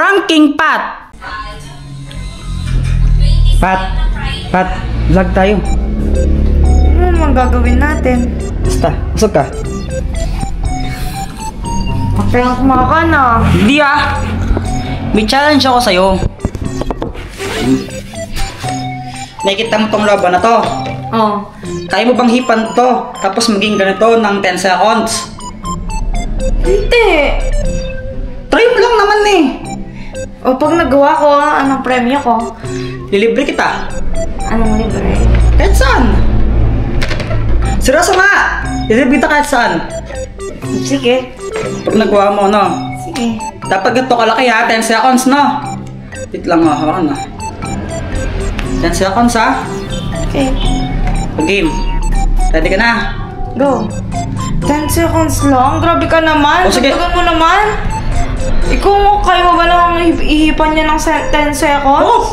Pranking Pat! Pat, vlog tayo. Ano naman gagawin natin? Basta, usog ka. Prank mo ka na. Hindi ah! May challenge ako sa'yo. Nakikita mo tong laban na to. Oh. Kaya mo bang hipan to, tapos maging ganito ng 10 seconds? Hindi. Try mo lang naman eh. O pag nagawa ko, anong premyo ko? Lilibre kita. Anong libre? Kahit saan. Seryoso nga! Lilibre kita kahit saan. Sige. Pag nagawa mo, no? Sige. Dapat ganito kalaki ha, 10 seconds, no? Wait lang ha, hawakan na. 10 seconds ha? Okay. Game. Ready ka na? Go. 10 seconds lang? Grabe ka naman. O, sige. Tagal mo naman. Ikaw, kaya mo ba lang ihipan niya ng 10 seconds? Oh!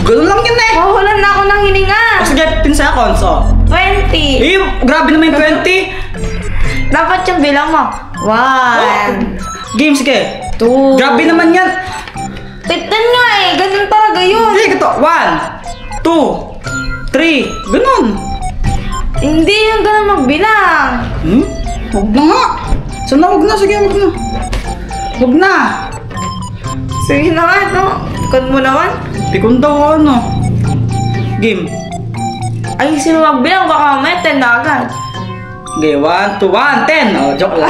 Ganun lang yun eh! Mawalan na ako ng hininga. O sige, 10 seconds, oh. 20. Eh, grabe naman yung 20. Dapat yung bilang mo. 1. Game, sige. 2. Grabe naman yan. Tignan nga eh. Ganun talaga yun. Sige, ito. 1, 2, 3. Ganun. Hindi yung ganun magbilang. Huwag na nga. Sana huwag na. Sige, huwag na. Huwag na. Sige na nga, no? Ikon mo naman. Pikon daw, ano. Game. Ayusin mo magbilang. Baka may 10 na agad. Okay, 1, 2, 1, 10. Oh, joke lang.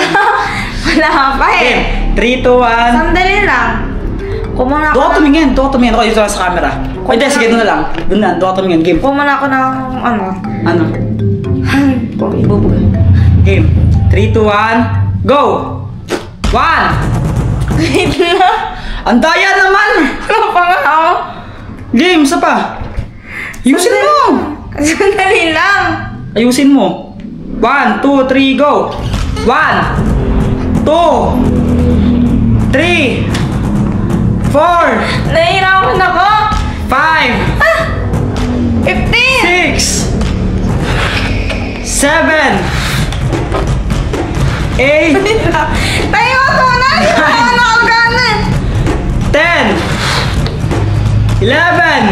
Wala pa eh. Game. 3, 2, 1. Sandali lang. Kumuna Doon ako. ka tumingin. Doon ka tumingin. Ako dito lang sa camera. O, hindi. Sige, doon na lang. Doon na. Doon ka tumingin. Game. Kumuna ako ng ano. Ano? Ay, ibubog. Game. 3, 2, 1. Go! 1! Wait lang. Ang daya naman! Ano pa nga ako? Game, isa pa. Ayusin mo! Sandali lang. Ayusin mo. 1, 2, 3, go! 1, 2, 3, 4, Nahihirapan ako. 5, 15. 6, 7, 8, Tayo ko na. Ano ako ganan? 10, 11,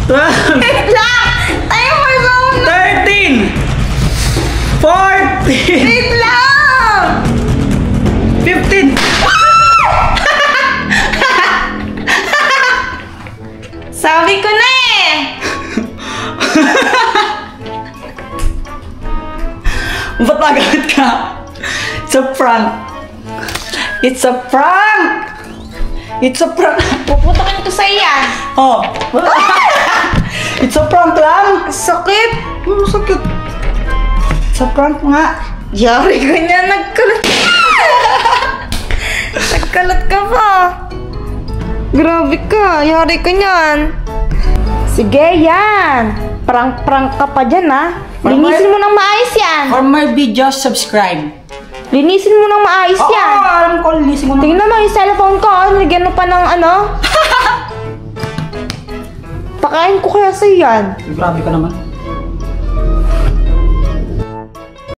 12, Wait lang. Tayo mo na. 13, 14, Wait lang. 15. Sabi ko na eh. Ba't nagalit ka? It's a prank. It's a prank! It's a prank. Puputokin ko sa iyan. Oh. It's a prank lang. Sakit. Oh, sakit. It's a prank nga. Yari ko niya. Nagkalat. Nagkalat ka pa. Grabe ka. Yari ka niyan. Sige, yan. Prank-prank ka pa dyan, ha? Linisin mo ng maayos yan. For my video, subscribe. Linisin mo ng maayos Oo, yan. alam ko. Linisin mo na. Tingnan mo yung cellphone ko. Nagyan mo pa ng ano. Pakain ko kaya sa'yo yan. Grabe ka naman.